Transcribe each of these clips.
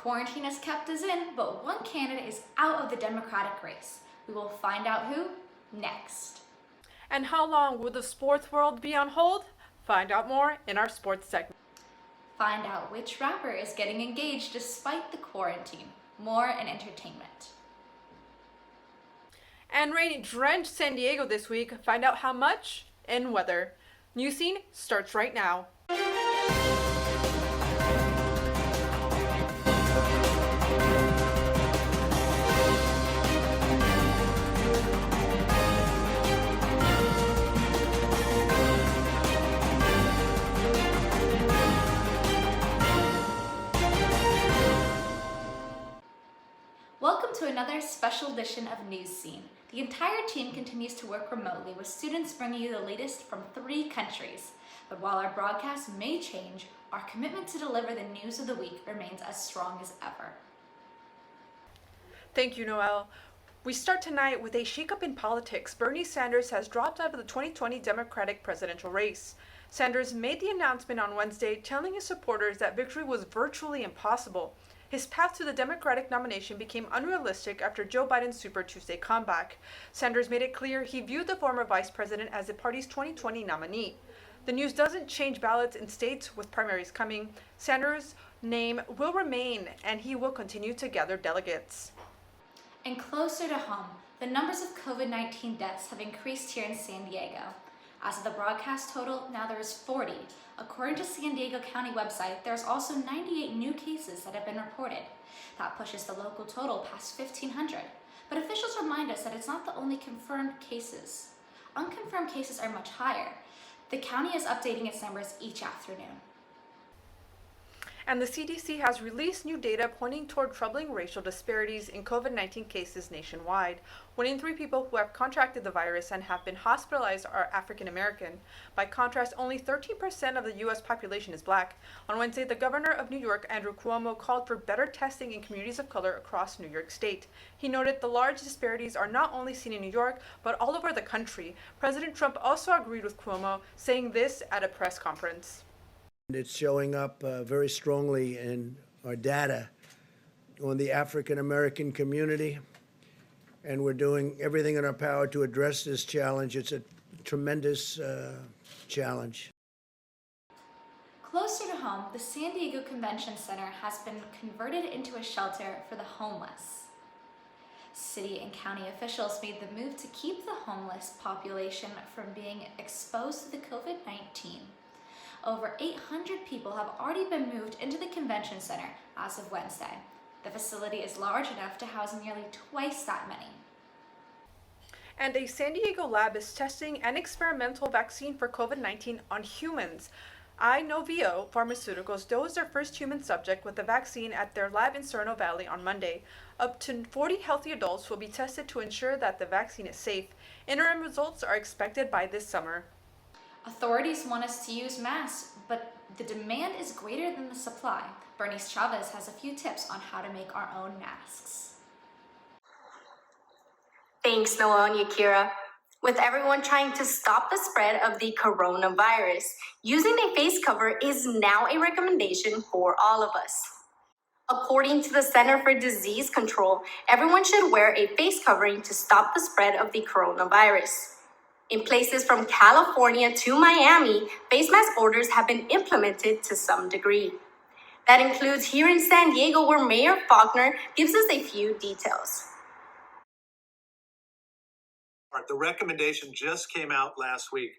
Quarantine has kept us in, but one candidate is out of the Democratic race. We will find out who next. And how long will the sports world be on hold? Find out more in our sports segment. Find out which rapper is getting engaged despite the quarantine. More in entertainment. And rain drenched San Diego this week. Find out how much in weather. Newscene starts right now. Welcome to another special edition of Newscene. The entire team continues to work remotely with students bringing you the latest from 3 countries. But while our broadcast may change, our commitment to deliver the news of the week remains as strong as ever. Thank you, Noel. We start tonight with a shakeup in politics. Bernie Sanders has dropped out of the 2020 Democratic presidential race. Sanders made the announcement on Wednesday, telling his supporters that victory was virtually impossible. His path to the Democratic nomination became unrealistic after Joe Biden's Super Tuesday comeback. Sanders made it clear he viewed the former vice president as the party's 2020 nominee. The news doesn't change ballots in states with primaries coming. Sanders' name will remain, and he will continue to gather delegates. And closer to home, the numbers of COVID-19 deaths have increased here in San Diego. As of the broadcast total, now there is 40. According to San Diego County website, there's also 98 new cases that have been reported. That pushes the local total past 1,500. But officials remind us that it's not the only confirmed cases. Unconfirmed cases are much higher. The county is updating its numbers each afternoon. And the CDC has released new data pointing toward troubling racial disparities in COVID-19 cases nationwide. 1 in 3 people who have contracted the virus and have been hospitalized are African American. By contrast, only 13% of the U.S. population is Black. On Wednesday, the governor of New York, Andrew Cuomo, called for better testing in communities of color across New York State. He noted the large disparities are not only seen in New York, but all over the country. President Trump also agreed with Cuomo, saying this at a press conference. It's showing up very strongly in our data on the African American community, and we're doing everything in our power to address this challenge. It's a tremendous challenge. Closer to home, the San Diego Convention Center has been converted into a shelter for the homeless. City and county officials made the move to keep the homeless population from being exposed to the COVID-19. Over 800 people have already been moved into the convention center as of Wednesday. The facility is large enough to house nearly twice that many. And a San Diego lab is testing an experimental vaccine for COVID-19 on humans. Inovio Pharmaceuticals dosed their first human subject with the vaccine at their lab in Sereno Valley on Monday. Up to 40 healthy adults will be tested to ensure that the vaccine is safe. Interim results are expected by this summer. Authorities want us to use masks, but the demand is greater than the supply. Bernice Chavez has a few tips on how to make our own masks. Thanks, Noel and Yakira. With everyone trying to stop the spread of the coronavirus, using a face cover is now a recommendation for all of us. According to the Center for Disease Control, everyone should wear a face covering to stop the spread of the coronavirus. In places from California to Miami, face mask orders have been implemented to some degree. That includes here in San Diego, where Mayor Faulkner gives us a few details. The recommendation just came out last week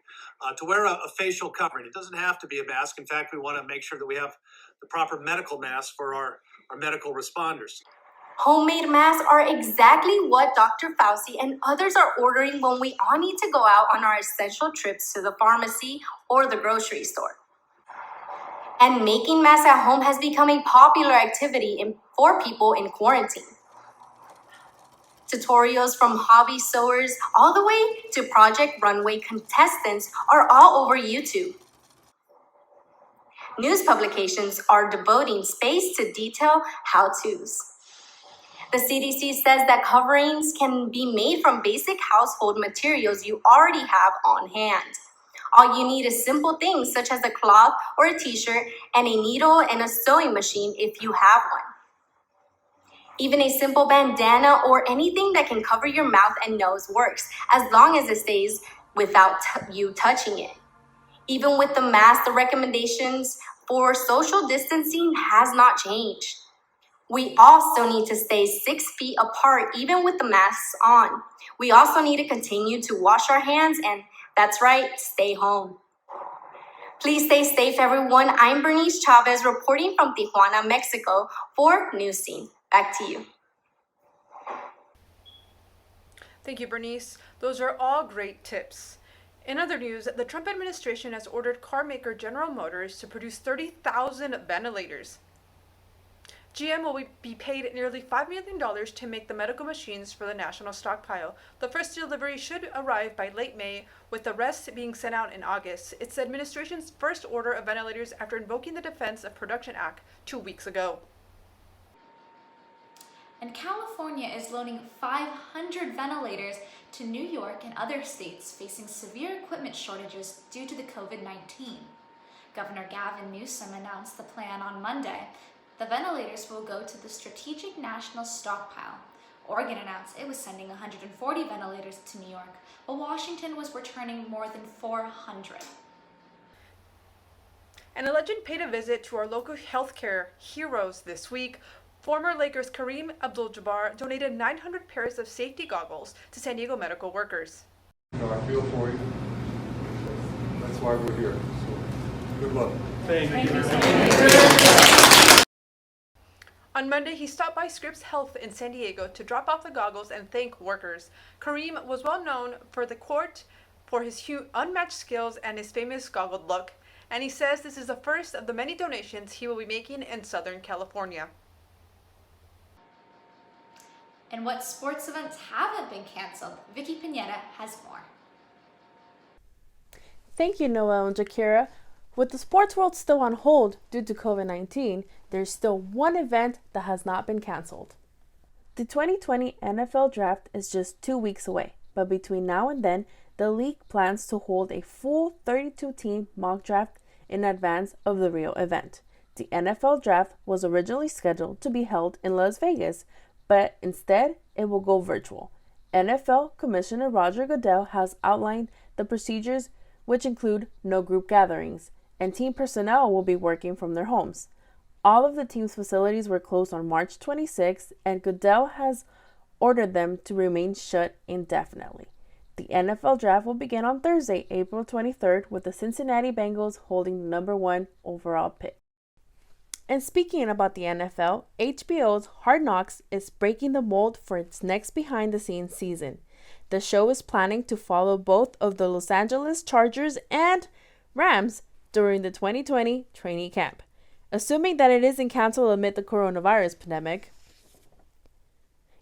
to wear a facial covering. It doesn't have to be a mask. In fact, we want to make sure that we have the proper medical mask for our medical responders. Homemade masks are exactly what Dr. Fauci and others are ordering when we all need to go out on our essential trips to the pharmacy or the grocery store. And making masks at home has become a popular activity for people in quarantine. Tutorials from hobby sewers all the way to Project Runway contestants are all over YouTube. News publications are devoting space to detail how-tos. The CDC says that coverings can be made from basic household materials you already have on hand. All you need is simple things such as a cloth or a t-shirt and a needle and a sewing machine if you have one. Even a simple bandana or anything that can cover your mouth and nose works, as long as it stays without you touching it. Even with the mask, the recommendations for social distancing has not changed. We also need to stay 6 feet apart, even with the masks on. We also need to continue to wash our hands, and that's right, stay home. Please stay safe, everyone. I'm Bernice Chavez reporting from Tijuana, Mexico for Newscene. Back to you. Thank you, Bernice. Those are all great tips. In other news, the Trump administration has ordered car maker General Motors to produce 30,000 ventilators. GM will be paid nearly $5 million to make the medical machines for the national stockpile. The first delivery should arrive by late May, with the rest being sent out in August. It's the administration's first order of ventilators after invoking the Defense of Production Act 2 weeks ago. And California is loaning 500 ventilators to New York and other states facing severe equipment shortages due to the COVID-19. Governor Gavin Newsom announced the plan on Monday. The ventilators will go to the Strategic National Stockpile. Oregon announced it was sending 140 ventilators to New York, while Washington was returning more than 400. And a legend paid a visit to our local healthcare heroes this week. Former Lakers Kareem Abdul-Jabbar donated 900 pairs of safety goggles to San Diego medical workers. I feel for you. That's why we're here. So, good luck. Thank you. On Monday, he stopped by Scripps Health in San Diego to drop off the goggles and thank workers. Kareem was well known for the court for his unmatched skills and his famous goggled look, and he says this is the first of the many donations he will be making in Southern California. And what sports events haven't been canceled? Vicky Pineda has more. Thank you, Noel and Jakira. With the sports world still on hold due to COVID-19, there's still one event that has not been canceled. The 2020 NFL Draft is just 2 weeks away, but between now and then, the league plans to hold a full 32-team mock draft in advance of the real event. The NFL Draft was originally scheduled to be held in Las Vegas, but instead, it will go virtual. NFL Commissioner Roger Goodell has outlined the procedures, which include no group gatherings, and team personnel will be working from their homes. All of the team's facilities were closed on March 26th, and Goodell has ordered them to remain shut indefinitely. The NFL Draft will begin on Thursday, April 23rd, with the Cincinnati Bengals holding the number 1 overall pick. And speaking about the NFL, HBO's Hard Knocks is breaking the mold for its next behind-the-scenes season. The show is planning to follow both of the Los Angeles Chargers and Rams during the 2020 training camp, assuming that it isn't canceled amid the coronavirus pandemic.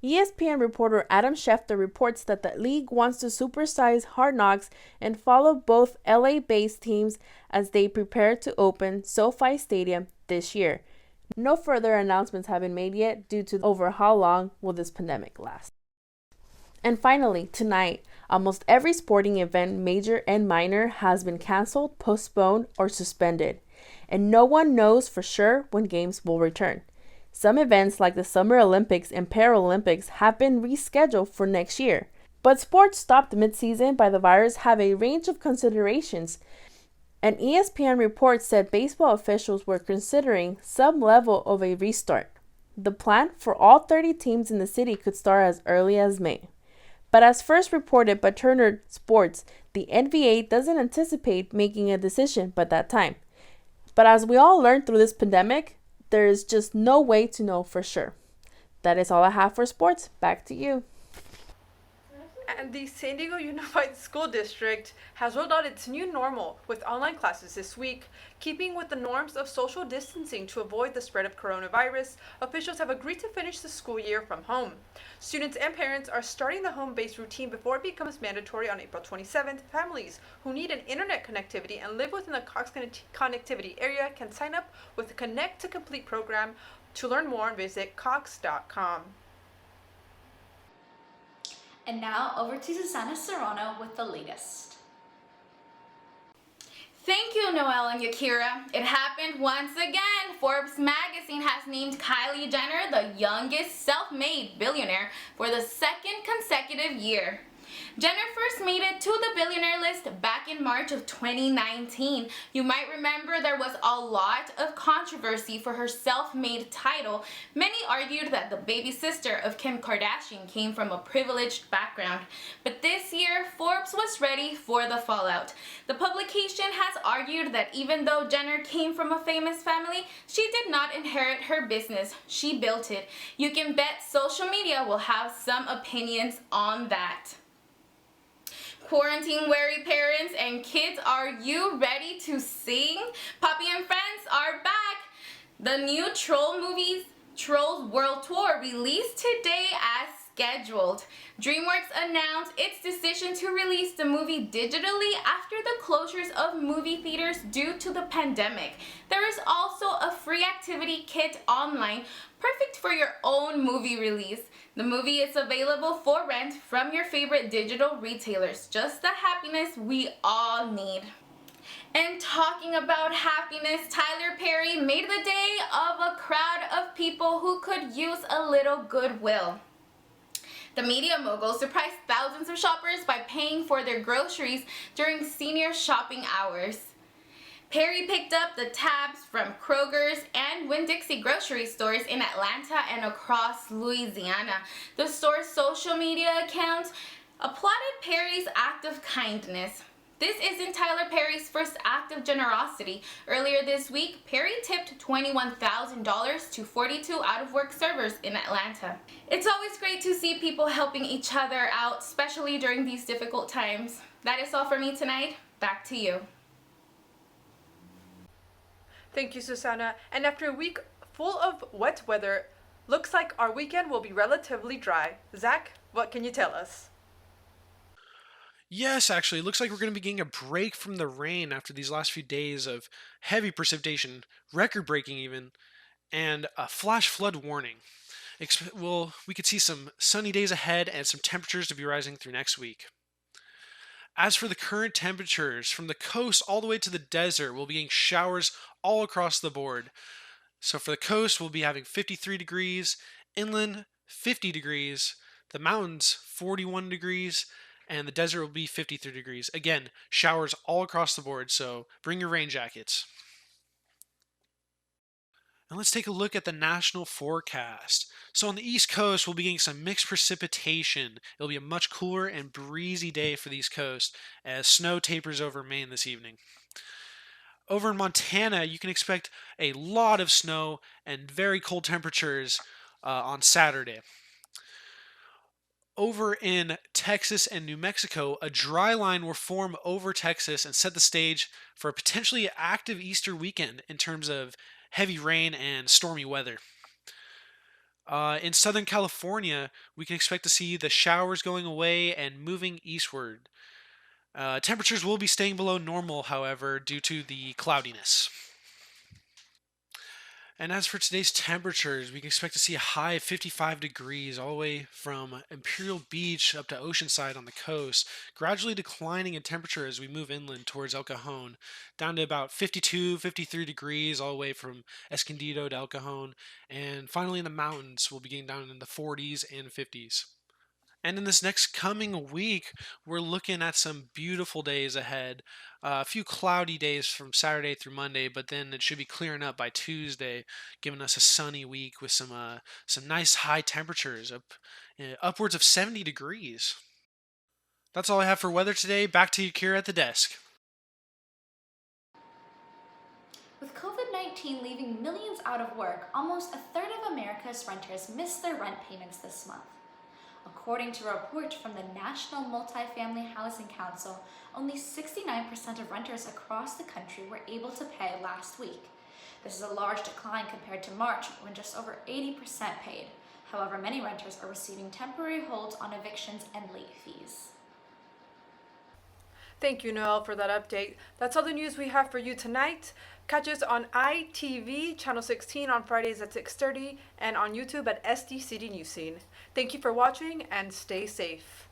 ESPN reporter Adam Schefter reports that the league wants to supersize Hard Knocks and follow both LA-based teams as they prepare to open SoFi Stadium this year. No further announcements have been made yet due to over how long will this pandemic last. And finally, tonight, almost every sporting event, major and minor, has been canceled, postponed, or suspended, and no one knows for sure when games will return. Some events like the Summer Olympics and Paralympics have been rescheduled for next year, but sports stopped mid-season by the virus have a range of considerations. An ESPN report said baseball officials were considering some level of a restart. The plan for all 30 teams in the city could start as early as May. But as first reported by Turner Sports, the NBA doesn't anticipate making a decision by that time. But as we all learned through this pandemic, there is just no way to know for sure. That is all I have for sports. Back to you. And the San Diego Unified School District has rolled out its new normal with online classes this week. Keeping with the norms of social distancing to avoid the spread of coronavirus, officials have agreed to finish the school year from home. Students and parents are starting the home-based routine before it becomes mandatory on April 27th. Families who need an internet connectivity and live within the Cox connectivity area can sign up with the Connect to Complete program. To learn more, visit cox.com. And now over to Susanna Serrano with the latest. Thank you, Noelle and Yakira. It happened once again. Forbes magazine has named Kylie Jenner the youngest self-made billionaire for the second consecutive year. Jenner first made it to the billionaire list back in March of 2019. You might remember there was a lot of controversy for her self-made title. Many argued that the baby sister of Kim Kardashian came from a privileged background. But this year, Forbes was ready for the fallout. The publication has argued that even though Jenner came from a famous family, she did not inherit her business. She built it. You can bet social media will have some opinions on that. Quarantine weary parents and kids, are you ready to sing? Poppy and Friends are back. The new Troll movies, Trolls World Tour, released today as scheduled. DreamWorks announced its decision to release the movie digitally after the closures of movie theaters due to the pandemic. There is also a free activity kit online, perfect for your own movie release. The movie is available for rent from your favorite digital retailers. Just the happiness we all need. And talking about happiness, Tyler Perry made the day of a crowd of people who could use a little goodwill. The media mogul surprised thousands of shoppers by paying for their groceries during senior shopping hours. Perry picked up the tabs from Kroger's and Winn-Dixie grocery stores in Atlanta and across Louisiana. The store's social media accounts applauded Perry's act of kindness. This isn't Tyler Perry's first act of generosity. Earlier this week, Perry tipped $21,000 to 42 out-of-work servers in Atlanta. It's always great to see people helping each other out, especially during these difficult times. That is all for me tonight. Back to you. Thank you, Susanna. And after a week full of wet weather, looks like our weekend will be relatively dry. Zach, what can you tell us? Yes, actually, it looks like we're going to be getting a break from the rain after these last few days of heavy precipitation, record-breaking even, and a flash flood warning. We could see some sunny days ahead and some temperatures to be rising through next week. As for the current temperatures, from the coast all the way to the desert, we'll be getting showers all across the board. So for the coast, we'll be having 53 degrees, inland 50 degrees, the mountains 41 degrees, and the desert will be 53 degrees. Again, showers all across the board, so bring your rain jackets. And let's take a look at the national forecast. So on the East Coast, we'll be getting some mixed precipitation. It'll be a much cooler and breezy day for the East Coast as snow tapers over Maine this evening. Over in Montana, you can expect a lot of snow and very cold temperatures on Saturday. Over in Texas and New Mexico, a dry line will form over Texas and set the stage for a potentially active Easter weekend in terms of heavy rain and stormy weather. In Southern California, we can expect to see the showers going away and moving eastward. Temperatures will be staying below normal, however, due to the cloudiness. And as for today's temperatures, we can expect to see a high of 55 degrees all the way from Imperial Beach up to Oceanside on the coast, gradually declining in temperature as we move inland towards El Cajon, down to about 52, 53 degrees all the way from Escondido to El Cajon, and finally in the mountains, we'll be getting down in the 40s and 50s. And in this next coming week, we're looking at some beautiful days ahead. A few cloudy days from Saturday through Monday, but then it should be clearing up by Tuesday, giving us a sunny week with some nice high temperatures, upwards of 70 degrees. That's all I have for weather today. Back to you, Kira, at the desk. With COVID-19 leaving millions out of work, almost a third of America's renters missed their rent payments this month. According to a report from the National Multifamily Housing Council, only 69% of renters across the country were able to pay last week. This is a large decline compared to March, when just over 80% paid. However, many renters are receiving temporary holds on evictions and late fees. Thank you, Noelle, for that update. That's all the news we have for you tonight. Catch us on ITV, Channel 16 on Fridays at 6:30 and on YouTube at SD City Newscene. Thank you for watching and stay safe.